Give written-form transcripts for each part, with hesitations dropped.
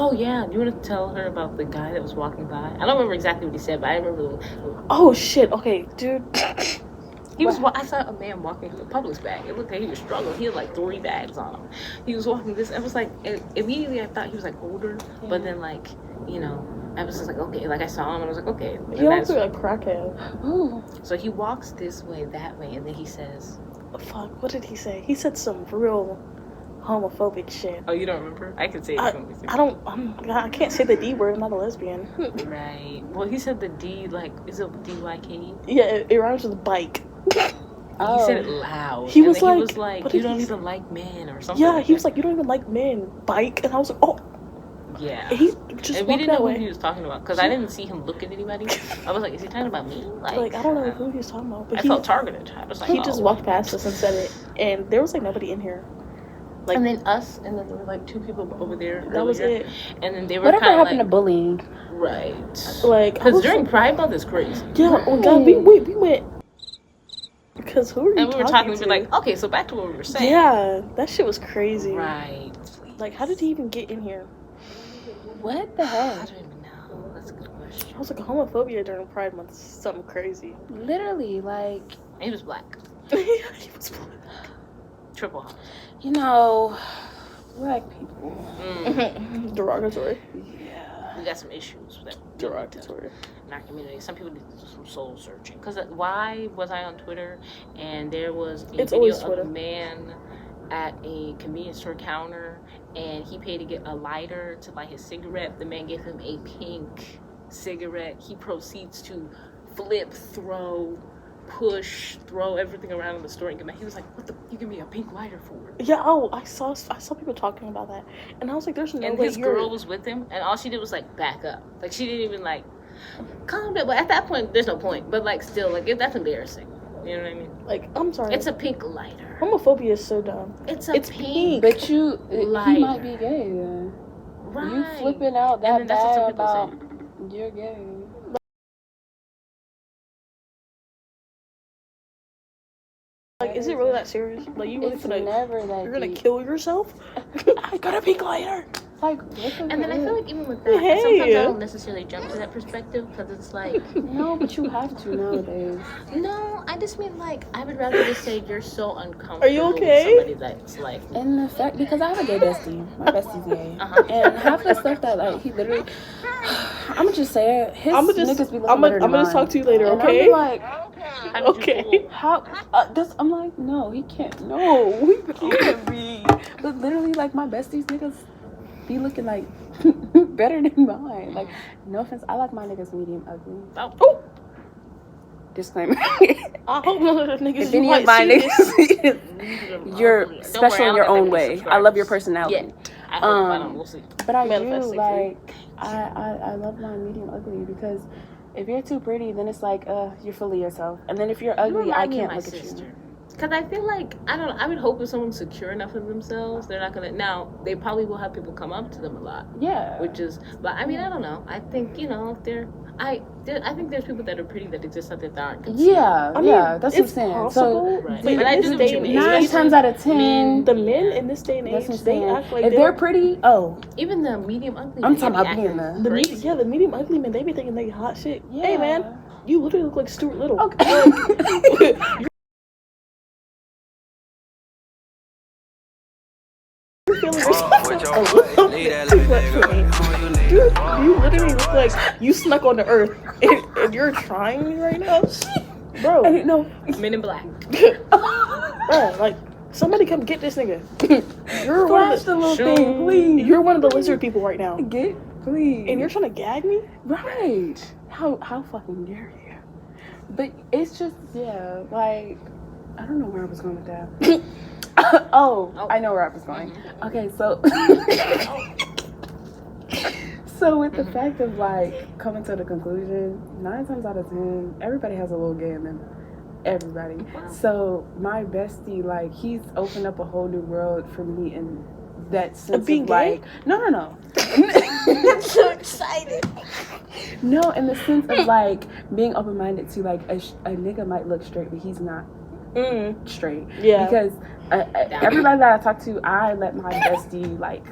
Oh, yeah. Do you want to tell her about the guy that was walking by? I don't remember exactly what he said, but I remember... Oh, shit. Okay, dude. I saw a man walking with a Publix bag. It looked like he was struggling. He had like 3 bags on him. He was walking this. I was like, immediately I thought he was like older, but then like, you know, I was just like, okay. Like I saw him and I was like, okay. He looks like a crackhead. Ooh. So he walks this way, that way, and then he says, fuck, what did he say? He said some real homophobic shit. Oh, you don't remember? I can say it. I can't say the D word. I'm not a lesbian. Right. Well, he said the D, like, is it D-Y-K-E? Yeah, it rhymes with bike. He said it loud. He was like, you don't even like men or something. Yeah, he was like, you don't even like men. Bike. And I was like, oh. Yeah. He just and we didn't know who he was talking about because I didn't see him look at anybody. I was like, is he talking about me? Like I don't know who he was talking about. But I felt targeted. I was like, he just walked past us and said it. And there was like nobody in here. Like, and then us, and then there were like 2 people over there. That was it. And then they were whatever happened like, to bullying? Right. Like, because during Pride Month is crazy. Yeah. Oh God, we went. Because who are you talking to? And we were talking. We were like, okay, so back to what we were saying. Yeah, that shit was crazy. Right. Like, how did he even get in here? What the hell? I don't even know. That's a good question. I was like, homophobia during Pride Month is something crazy. Literally, like, he was black. He was black. Triple hot. You know, black people. Derogatory. Yeah. We got some issues with that. Derogatory. In our community. Some people need to do some soul searching. Because why was I on Twitter and there was a video of a man at a convenience store counter and he paid to get a lighter to light his cigarette. The man gave him a pink cigarette. He proceeds to flip, throw everything around in the store and get mad. He was like, what the, you give me a pink lighter for? Yeah, oh, I saw people talking about that. And I was like, there's no way. And his girl was with him and all she did was like back up. Like she didn't even like calm down. But at that point, there's no point. But like still, like that's embarrassing. You know what I mean? Like, I'm sorry. It's a pink lighter. Homophobia is so dumb. It's pink. But he might be gay then. Right. You flipping out that bad about you're gay. Like, is it really that serious? Like, you really you're gonna kill yourself? I got a pink lighter. Like, and then I feel like even with that, sometimes I don't necessarily jump to that perspective because it's like no, but you have to nowadays. No, I just mean like I would rather just say you're so uncomfortable. Are you okay? With somebody that's like, and the fact because I have a gay bestie, my bestie's gay, and half the stuff that like he literally, I'm gonna just say it. His niggas be looking better than mine. I'm gonna talk to you later, and okay? I'm like, okay. How? I'm like, no, he can't. No, he can't be. But literally, like my bestie's niggas be looking like better than mine. Like, no offense, I like my niggas medium ugly. Oh. Disclaimer. I hope none of the niggas if any of my niggas, you're special in your own way. I love your personality. Yeah. I hope, we'll see. But I do like I love my medium ugly because if you're too pretty, then it's like you're full of yourself, and then if you're ugly, I can't look at you. Because I feel like, I don't know, I would hope if someone's secure enough of themselves, they're not going to, now, they probably will have people come up to them a lot. Yeah. Which is, but I mean, I don't know. I think, you know, if they're, I think there's people that are pretty that exist out there that aren't concealed. Yeah, I mean, that's what I'm saying. Possible, so, right. But I do what you mean. 9 times out of 10, the men in this day and age, they act like if they're pretty, even the medium ugly I'm talking about being the medium ugly men, they be thinking they hot shit. Yeah. Hey, man, you literally look like Stuart Little. Okay. You literally look like you snuck on the earth and you're trying me right now, bro. I didn't know. Men in Black. Bro, like somebody come get this nigga. You're one of the little thing, please. You're one of the lizard people right now. Please. And you're trying to gag me, right? How fucking dare you? But it's just like I don't know where I was going with that. I know where I was going. Okay, so so with the fact of like coming to the conclusion, 9 times out of 10, everybody has a little gay in them. Everybody. Wow. So my bestie, like, he's opened up a whole new world for me in that sense being of like, gay? No. I'm so excited. No, in the sense of like being open-minded to like a nigga might look straight, but he's not straight. Yeah. Because everybody that I talk to, I let my bestie like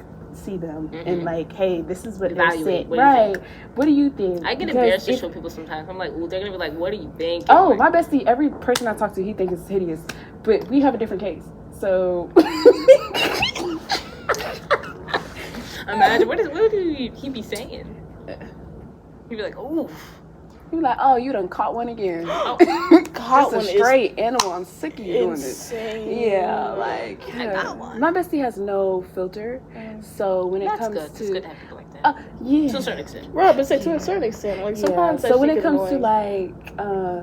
see them and like, hey, this is what they're saying. Right? What do you think? I get embarrassed to show people sometimes. I'm like, ooh, they're gonna be like, what do you think? Oh, like, my bestie, every person I talk to, he thinks it's hideous, but we have a different taste. So imagine what do he be saying? He'd be like, ooh. He'd be like, oh, you done caught one again. Oh. Caught one straight animal. I'm sick of you doing this. Yeah, like I got one. My bestie has no filter, so when it comes to it's good to have people like that. Yeah, to a certain extent. Right, but say to a certain extent, like sometimes. So when it comes to like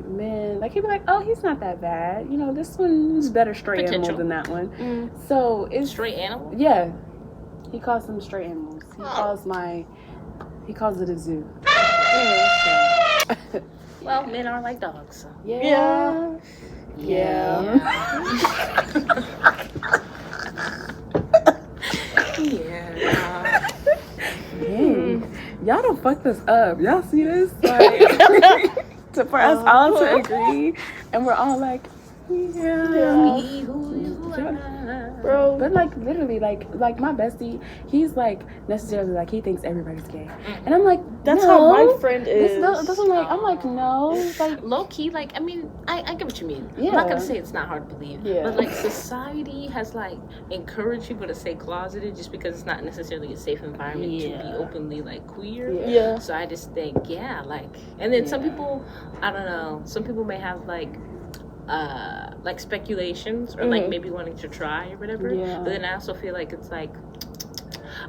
men, like he'd be like, oh, he's not that bad. You know, this one's better straight animal than that one. So it's straight animal. Yeah, he calls them straight animals. He calls it a zoo. Well, men are like dogs. So. Yeah. Yeah. Y'all don't fuck this up. Y'all see this? Like, for us all to agree, and we're all like, bro. But like literally, like my bestie, he's like necessarily like he thinks everybody's gay, and I'm like, that's how my friend is. I'm like, no, like low key, like I mean, I get what you mean. Yeah. I'm not gonna say it's not hard to believe, but like society has like encouraged people to stay closeted just because it's not necessarily a safe environment to be openly like queer. Yeah. So I just think, like, and then some people, I don't know, some people may have like speculations or like maybe wanting to try or whatever, but then I also feel like it's like,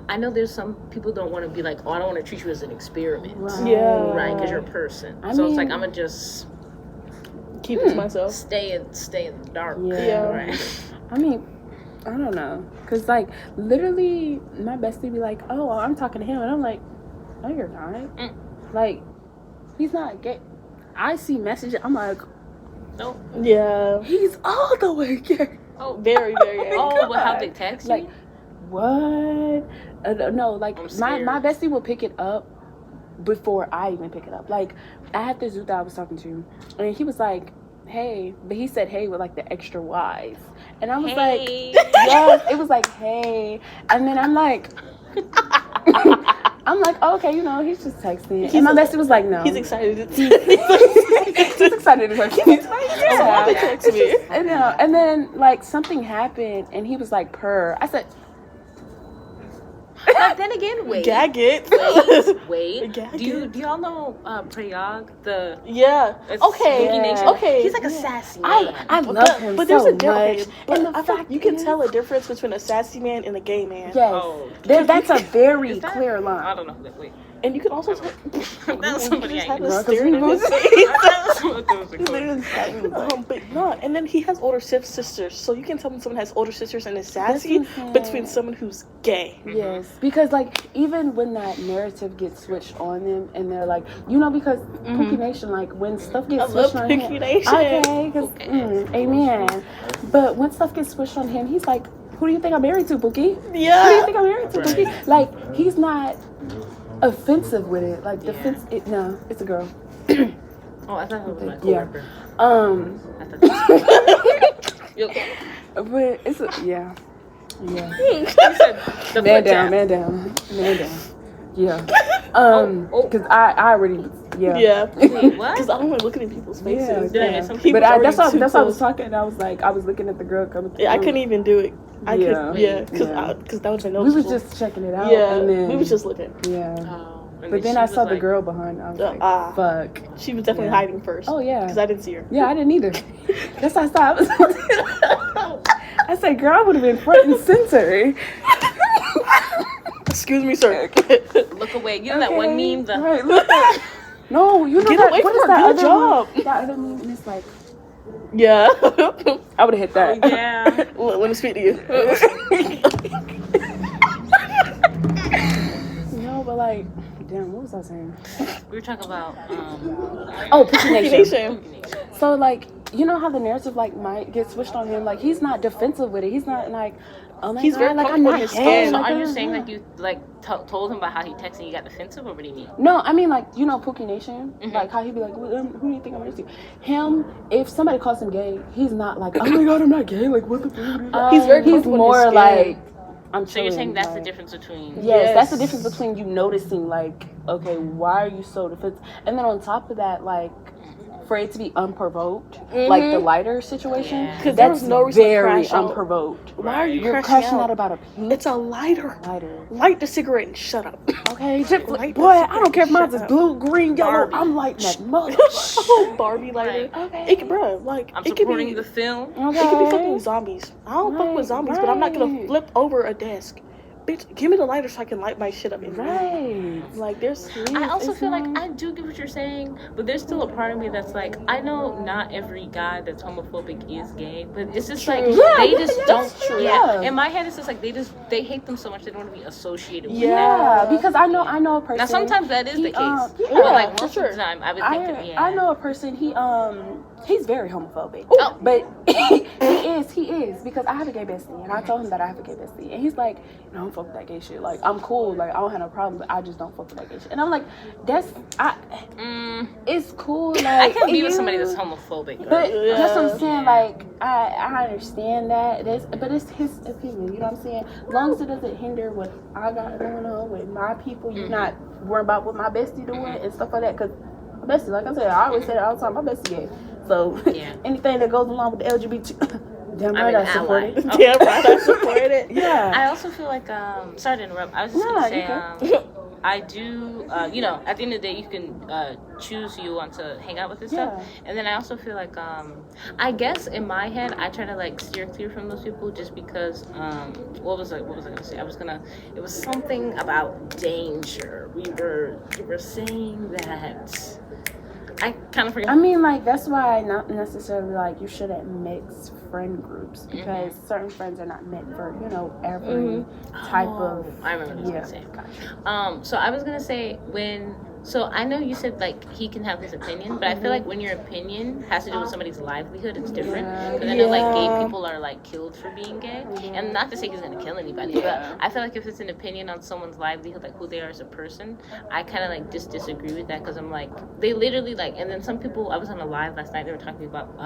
I know there's some people don't want to be like, oh, I don't want to treat you as an experiment, right, because you're a person. It's like I'm gonna just keep it to myself, stay in the dark, right? I mean, I don't know, because like literally my bestie be like, oh, well, I'm talking to him, and I'm like, no, you're not. Like, he's not gay. I see messages, I'm like, no. Yeah. He's all the way gay. Oh, very, very gay. Oh, but how they text like, you? What? No, like my bestie will pick it up before I even pick it up. Like, I had this dude that I was talking to, and he was like, hey, but he said hey with like the extra Y's. And I was like, yes, it was like, hey. And then I'm like, oh, okay, you know, he's just texting. And my bestie was like, no. He's excited. He's excited to text me. Yeah. Text me. And then, like, something happened, and he was like, purr. I said... But then again, wait. Gag it. Wait. Do y'all know Prayag? Okay. He's like a sassy man. I love him but so there's a much. But I feel like you can tell a difference between a sassy man and a gay man. Yes. Oh, that's a very clear line. I don't know. Wait. And you can also tell... That's somebody I know. Staring in his face. And then he has older sisters, so you can tell when someone has older sisters and is sassy between someone who's gay. Yes, because like even when that narrative gets switched on them, and they're like, you know, because Pookie Nation, like when stuff gets switched on him, okay, because amen. But when stuff gets switched on him, he's like, who do you think I'm married to, Pookie? Yeah. Who do you think I'm married to, Pookie? Like, he's not offensive with it. Like, no, it's a girl. Oh, I thought it was my coworker. You okay? But it's Yeah. Man down. Yeah. Because I already. Yeah. Wait, what? Because I don't like looking at people's faces. Yeah. But that's why I was talking. And I was like, I was looking at the girl coming through. Yeah, I couldn't even do it. Because that was my nose. We was just checking it out. Yeah, and then, we was just looking. Yeah. But then I saw the girl behind. I was like, fuck. She was definitely hiding first. Oh, yeah. Because I didn't see her. Yeah, I didn't either. That's why I said, girl, I would have been front and center. Excuse me, sir. Look away. You know that one meme? Right, look. No, you know Get that. away What from is her. that Good job. That other meme, and it's like... Yeah. I would have hit that. Oh, yeah. Let me speak to you. No, but like... Damn, what was I saying? We were talking about Pookie Nation. So like, you know how the narrative like might get switched on him? Like, he's not defensive with it. He's not like, oh my God, very like I'm not his gay. skin. So are you saying that you like told him about how he texted and you got defensive, or what do you mean? No, I mean like, you know, Pookie Nation, like how he'd be like, who do you think I'm married to? Him, if somebody calls him gay, he's not like, oh my God, I'm not gay. Like, what the fuck? He's He's more like, I'm So you're saying that's like, the difference between... Yes, that's the difference between you noticing, like, okay, why are you so defensive? And then on top of that, like, for it to be unprovoked, like the lighter situation, because there was no reason very to crash unprovoked. Out. Why are you crashing out about a pink? It's a lighter. Light the cigarette and shut up. Okay, boy, I don't care if mine's is blue, green, yellow. Barbie. I'm lighting that mother. Barbie lighter. Okay. It, bro, like I'm it supporting could be the film. It could be fucking zombies. I don't fuck with zombies, but I'm not gonna flip over a desk. Bitch, give me the lighter so I can light my shit up. Like, there's... I also feel like I do get what you're saying, but there's still a part of me that's like, I know not every guy that's homophobic is gay, but it's just like, they just don't... Yeah, in my head, it's just like, they hate them so much, they don't want to be associated with them. Yeah, because I know a person... Now, sometimes that is the case. But like, most of the time, I would think that, I know a person, he's very homophobic. Oh. But he is, because I have a gay bestie, and I told him that I have a gay bestie, and he's like, I don't fuck with that gay shit. Like, I'm cool, like, I don't have no problem, but I just don't fuck with that gay shit. And I'm like, it's cool, like... I can be with somebody that's homophobic. But that's what I'm saying, like, I understand that, but it's his opinion, you know what I'm saying? As long as it doesn't hinder what I got going on with my people, you're not worried about what my bestie doing and stuff like that, because my bestie, like I said, I always say it all the time, my bestie gay. So, anything that goes along with the LGBT... Damn right, I support it. Damn right, I support it. Yeah. I also feel like, sorry to interrupt. I was just gonna say, I do, you know, at the end of the day, you can choose who you want to hang out with and stuff. And then I also feel like, I guess in my head, I try to like steer clear from those people just because, what was I gonna say? It was something about danger. You were saying that. I kind of forgot. I mean, like, that's why not necessarily, like, you shouldn't mix friend groups because certain friends are not meant for, you know, every type of... I remember what I was going to say. So I was going to say So I know you said, like, he can have his opinion, but I feel like when your opinion has to do with somebody's livelihood, it's different. Because I know, like, gay people are, like, killed for being gay. And not to say he's going to kill anybody, but I feel like if it's an opinion on someone's livelihood, like, who they are as a person, I kind of, like, just disagree with that because I'm, like, they literally, like, and then some people, I was on a live last night, they were talking about,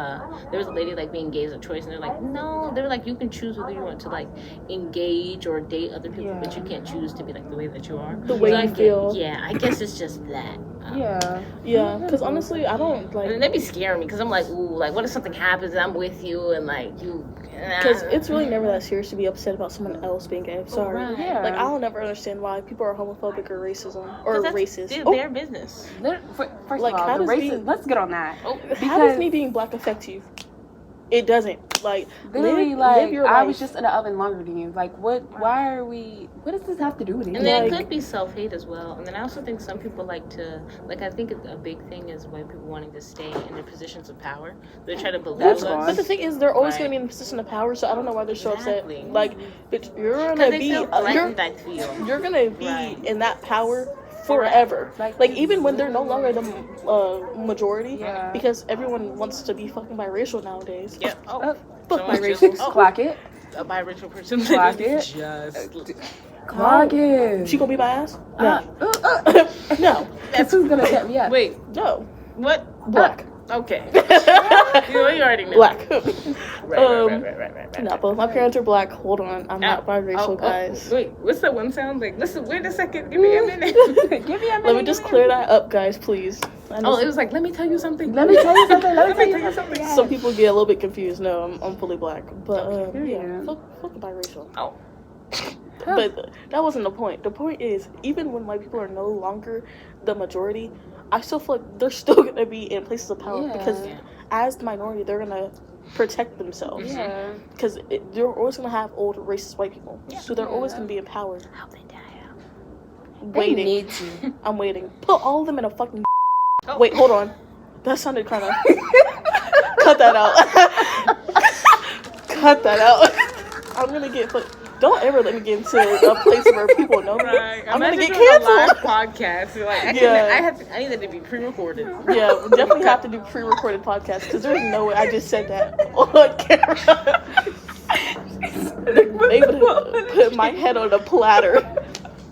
there was a lady, like, being gay as a choice, and they're like, no, they were like, you can choose whether you want to, like, engage or date other people, but you can't choose to be, like, the way that you are. The way you feel. Yeah, I guess it's just that. Yeah, because honestly, I don't like. And that'd be scaring me because I'm like, ooh, like, what if something happens and I'm with you and like you? Because it's really never that serious to be upset about someone else being gay. Sorry, like I'll never understand why people are homophobic or racism or racist. It's their business. First of all, the racist. Let's get on that. How does me being black affect you? It doesn't. Like, literally, live your life. I was just in the oven longer than you. Like, what? Why are we? What does this have to do with it? And then it could be self-hate as well. And then I also think some people like to, like, I think a big thing is white people wanting to stay in their positions of power. They try to belittle us. But the thing is, they're always going to be in a position of power. So I don't know why they're so upset. Like, bitch, you're gonna be, you're gonna be in that power forever. Like even when they're no longer the majority, because everyone wants to be fucking biracial nowadays. Yeah. Fuck biracial. Clock it. A biracial person. Clock it. Clock it. She gonna be my ass? No. No. That's who's gonna get me up. Wait. No. What? Black. Okay. you already know. Black. Right. No, both my parents are black. Hold on, I'm not biracial, guys. Wait, what's that one sound like? Listen, wait a second. Give me a minute. Give me a minute. Let me just clear that up, guys, please. It was like, let me tell you something. Let me tell you something. Let me tell you something. Some people get a little bit confused. No, I'm fully black, but fuck biracial. Oh. But that wasn't the point. The point is, even when white people are no longer the majority, I still feel like they're still gonna be in places of power because as the minority, they're gonna protect themselves. Yeah. Because they're always gonna have old racist white people, so they're always gonna be in power. I hope they die out. Waiting. They need to. I'm waiting. Put all of them in a fucking. Wait, hold on. That sounded kind of. Cut that out. Cut that out. I'm gonna get. Don't ever let me get into a place where people know me. Right. I'm gonna get canceled. A live podcast. Like, I need that to be pre-recorded. Yeah, we definitely have to do pre-recorded podcasts because there's no way I just said that on camera. They would put my head on a platter.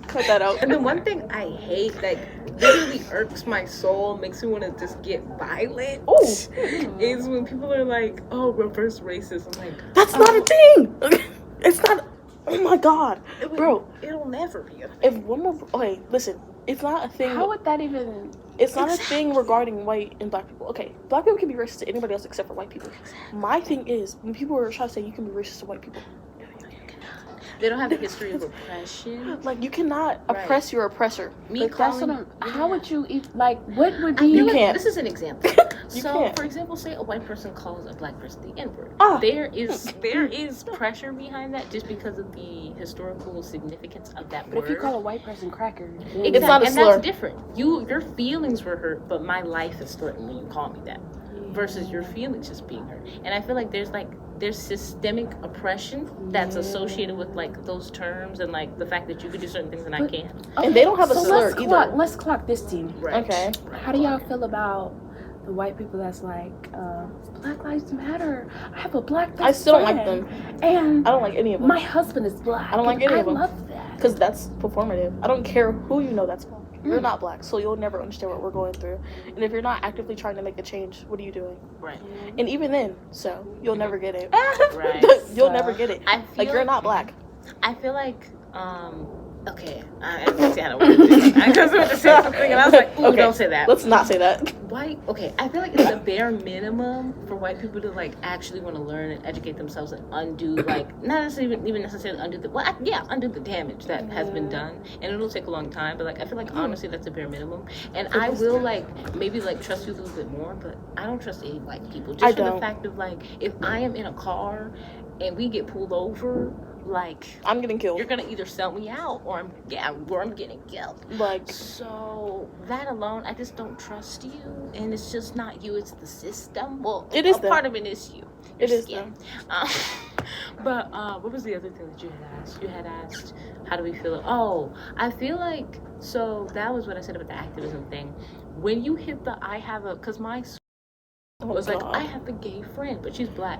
Cut that out. And the one thing I hate, like, literally irks my soul, makes me want to just get violent, is when people are like, oh, reverse racism. Like, that's not a thing. It's not. Oh my god, bro! It'll never be a thing. If one more, okay, listen, it's not a thing. How would that even? It's not a thing regarding white and black people. Okay, black people can be racist to anybody else except for white people. My thing is when people are trying to say you can be racist to white people. They don't have a history of oppression. Like, you cannot oppress your oppressor. How would you eat? Like, what would be? You can't. This is an example. Can't. For example, say a white person calls a black person the N-word. Ah. There is pressure behind that just because of the historical significance of that word. But if you call a white person cracker, exactly. It's not a slur. And that's different. Your feelings were hurt, but my life is threatened when you call me that. Versus your feelings just being hurt. And I feel like there's systemic oppression that's associated with like those terms and like the fact that you can do certain things and I can't. And they don't have a slur either. Let's clock this team. Right. Okay. How do y'all feel about the white people that's like, Black Lives Matter? I have a black best I still don't friend, like them. And I don't like any of them. my husband is black. I don't like any of them. I love that. Because that's performative. I don't care who you know that's black. You're not black, so you'll never understand what we're going through. And if you're not actively trying to make a change, what are you doing? Right. And even then, so you'll never get it. Right. You'll never get it. Like, you're not black. I feel like, okay, I had a word because I was to say something and I was like, ooh, okay, don't say that. Let's not say that. Okay, I feel like it's the bare minimum for white people to like actually want to learn and educate themselves and undo like not necessarily even necessarily undo the damage that has been done, and it'll take a long time, but like I feel like honestly that's the bare minimum. And I will like maybe like trust you a little bit more, but I don't trust any white people just for the fact of like if I am in a car and we get pulled over, like I'm getting killed. You're gonna either sell me out or I'm getting killed. Like, so that alone, I just don't trust you, and it's just not you; it's the system. Well, it is part of it is you. It is them. But what was the other thing that you had asked? You had asked, how do we feel? Oh, I feel like so that was what I said about the activism thing. When you hit the because my was like, I have a gay friend, but she's black.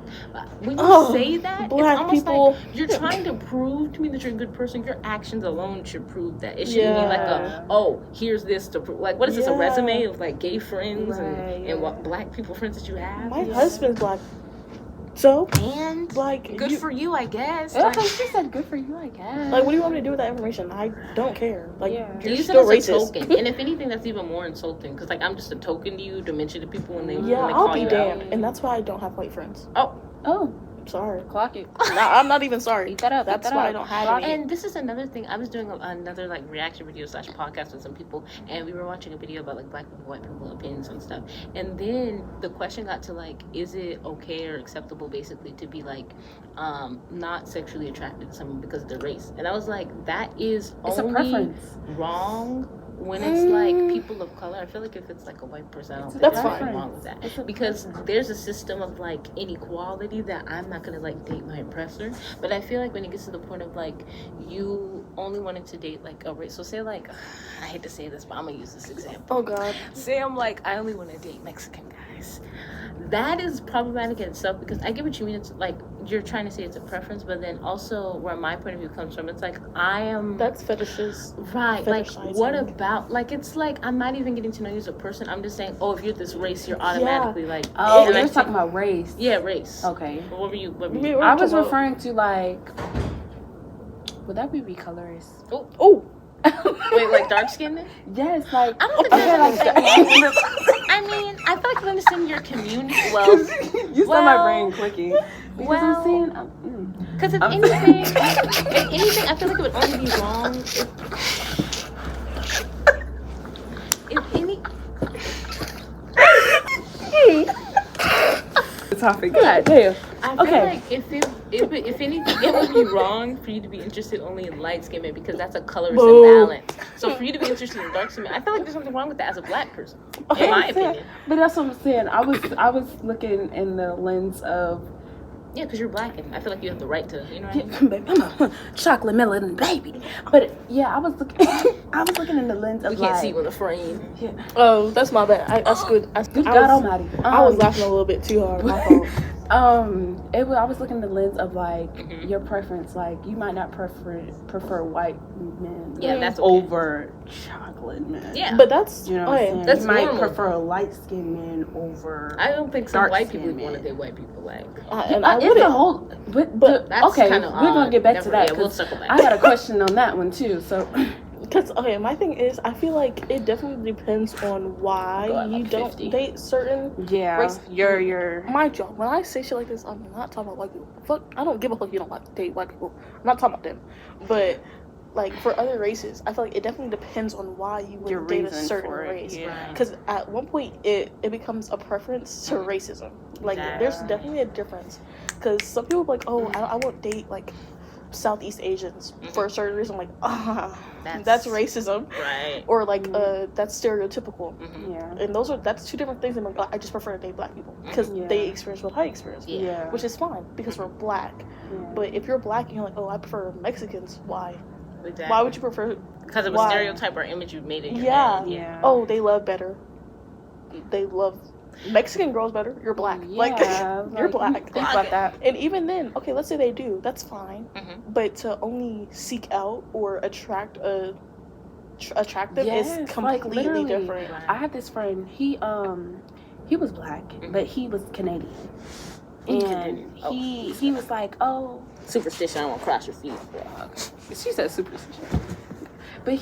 When you say that, it's almost people, like you're trying to prove to me that you're a good person. Your actions alone should prove that. It shouldn't be like here's this to prove. Like, what is this, a resume of like gay friends and what black people friends that you have? My husband's black. So, and like, good for you, I guess. Okay, she said good for you, I guess. Like, what do you want me to do with that information? I don't care. Like, you're use still it as racist. a token. And if anything, that's even more insulting because like I'm just a token to you to mention to people when they when they I'll call be you damned, out. and that's why I don't have white friends. Oh. Sorry. Clock it. I'm not even sorry. Eat that up. That's why I don't have any. And this is another thing. I was doing another like reaction video / podcast with some people, and we were watching a video about like black people, white people, opinions and stuff. And then the question got to like, is it okay or acceptable, basically, to be like not sexually attracted to someone because of their race? And I was like, that is only wrong when it's like people of color. I feel like if it's like a white person, I don't think there's anything wrong with that, because there's a system of like inequality that I'm not gonna like date my oppressor. But I feel like when it gets to the point of like you only wanted to date like a race, so say like I hate to say this, but I'm gonna use this example. Oh God. Say I'm like I only want to date Mexican guys. That is problematic in itself, because I get what you mean. It's like you're trying to say it's a preference, but then also where my point of view comes from, it's like that's fetishes, right? Like what about like it's like I'm not even getting to know you as a person. I'm just saying, oh, if you're this race, you're automatically like. Oh, you're talking about race. Yeah, race. Okay. But what were you? I was referring to like. Would that be colorist? Oh. Wait, like dark skinned? Yes, like I don't think I mean, I feel like you understand your community well. You saw my brain clicking. Because I'm seeing. Because if anything, I feel like it would only be wrong if any. The topic. God damn. I feel like if anything, it would be wrong for you to be interested only in light skin men, because that's a colorist imbalance. So for you to be interested in dark skin men, I feel like there's something wrong with that as a black person, in my opinion. But that's what I'm saying. I was looking in the lens of. Yeah, because you're black, and I feel like you have the right to, you know what I mean? Baby, I'm a chocolate melon baby. But yeah, I was looking in the lens of we can't see with a frame. Yeah. Oh, that's my bad. I screwed. God Almighty. I was laughing a little bit too hard. My fault. I was looking at the lens of like your preference. Like you might not prefer white men. Yeah, that's over chocolate men. Yeah, but that's what I'm saying. That's you normal. might prefer light skinned men over. I don't think some white people want to date white people like. It's a whole. But that's okay, kind of we're gonna get back to that. Yeah, we'll circle back. I got a question on that one too. So. Because, my thing is, I feel like it definitely depends on why you don't date certain races. Your My job, when I say shit like this, I'm not talking about white people. Fuck, I don't give a fuck if you don't date white people. I'm not talking about them. But, like, for other races, I feel like it definitely depends on why you would date a certain race. Because at one point, it becomes a preference to racism. Like, there's definitely a difference. Because some people are like, oh, I won't date, like, Southeast Asians for a certain reason. I'm like, that's racism, right? Or like that's stereotypical. And that's two different things. I'm like, I just prefer to date black people because they experience what I experience, which is fine because we're black. But if you're black and you're like, oh, I prefer Mexicans, why? Exactly. Why would you prefer? Because of a stereotype or image you've made in your head. Yeah. Oh, they love better. They love Mexican girls better. You're black. You're black. Think about that. And even then, okay, let's say they do. That's fine. But to only seek out or attract them is completely different. I had this friend. He was black, but he was Canadian. And he was like, oh, superstition. I won't cross your feet. She said superstition. But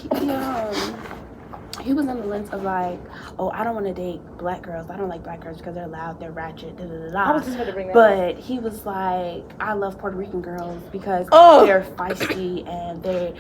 he was on the lens of like, oh, I don't want to date black girls. I don't like black girls because they're loud, they're ratchet, da da da da. I was just going to bring that up. He was like, I love Puerto Rican girls because they're feisty and they.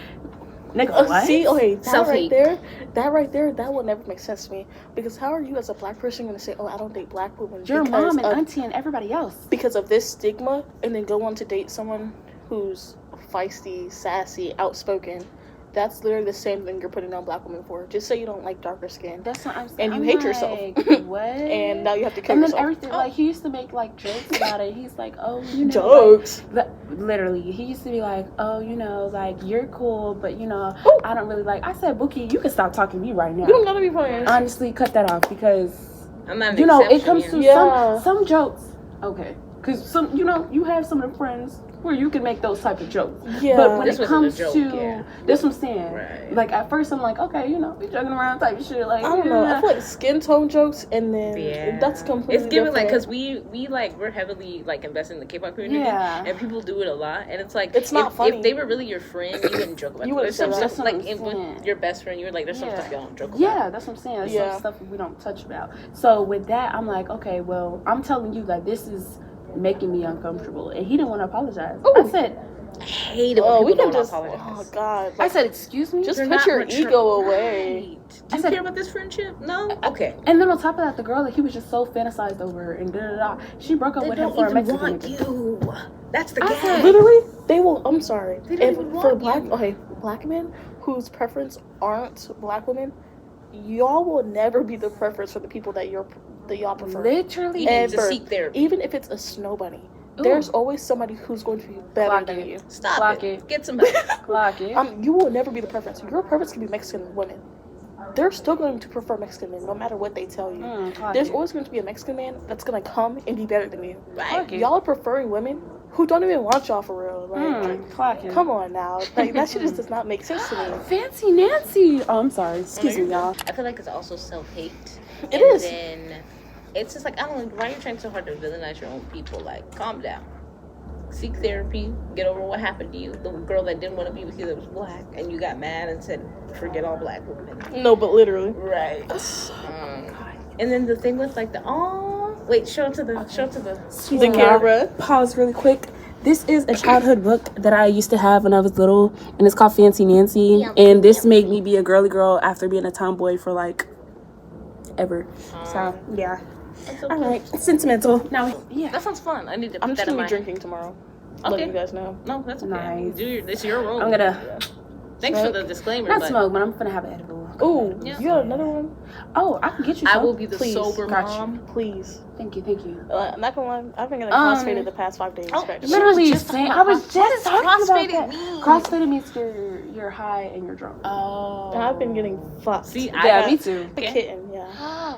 Nigga, what? See, that right there, that will never make sense to me. Because how are you as a black person going to say, oh, I don't date black women? Your mom and auntie and everybody else. Because of this stigma, and then go on to date someone who's feisty, sassy, outspoken. That's literally the same thing you're putting on black women for. Just say you don't like darker skin. That's what I'm saying. And you hate yourself. What? And now you have to kill yourself. And then everything, like, he used to make, like, jokes about it. He's like, oh, you know. Jokes? Like, literally. He used to be like, oh, you know, like, you're cool, but, you know, I don't really like. I said, Bookie, you can stop talking to me right now. You don't gotta be playing. Honestly, cut that off because, I'm not you know, it comes to some jokes. Okay. Because, you have some of the friends where you can make those type of jokes. Yeah. But when it comes to, that's what I'm saying. Right. Like, at first I'm like, okay, you know, we joking around type of shit. Like, I don't know. I feel like skin tone jokes, and then that's completely it's given different. like, because we're heavily like invested in the K-pop community, and people do it a lot, and it's like, it's not funny. If they were really your friend, you wouldn't joke about it. There's some stuff like with your best friend, you were like, there's some stuff you don't joke about. Yeah, that's what I'm saying. There's some stuff we don't touch about. So with that, I'm like, okay, well, I'm telling you that this is making me uncomfortable, and he didn't want to apologize. I said, I hate it when people don't apologize. Oh God! I said, excuse me. Just put your ego away. Do you care about this friendship? No. Okay. And then on top of that, the girl that he was just so fantasized over and she broke up with him for a Mexican. They don't even want you. That's the gag. Literally, they will. I'm sorry. They don't even want you. Black men whose preference aren't black women, y'all will never be the preference for the people that y'all prefer. Literally, to seek therapy. Even if it's a snow bunny. There's always somebody who's going to be better than you. Stop it. Get some help. Clock it. You will never be the preference. Your preference can be Mexican women. They're still going to prefer Mexican men, no matter what they tell you. There's always going to be a Mexican man that's going to come and be better than you. Right. Y'all are preferring women who don't even want y'all for real. Like, come on now. Like, that shit just does not make sense to me. Fancy Nancy. Oh, I'm sorry. Excuse me, y'all. I feel like it's also self-hate. It is. Then it's just like, I don't know, why are you trying so hard to villainize your own people? Like, calm down. Seek therapy. Get over what happened to you. The girl that didn't want to be with you that was black, and you got mad and said, forget all black women. No, but literally. Right. And then the thing with like show it to the camera. Pause really quick. This is a childhood book that I used to have when I was little, and it's called Fancy Nancy. And this made me be a girly girl after being a tomboy for like ever. So yeah. So all right, sentimental. Now, that sounds fun. I need to. I'm just gonna be drinking tomorrow. I'll let you guys know. No, that's okay. Nice. It's your room. I'm gonna. Thanks for the disclaimer. Not smoke, but I'm gonna have an edible. Ooh, you got another one? Oh, I can get you some. I will be the sober mom. Please. Thank you. I'm not gonna lie. I've been getting crossfaded the past 5 days. Literally, I was just talking about that. Mean? Crossfaded means you're high and you're drunk. Oh. And I've been getting fucked. See, me too. A kitten,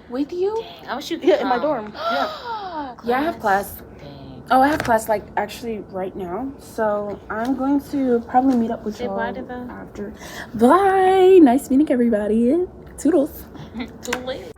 With you? Dang, I wish you could in my dorm. Yeah, I have class. Dang. Oh, I have class like actually right now, so I'm going to probably meet up with y'all after. Bye. Nice meeting everybody. Toodles. Too late.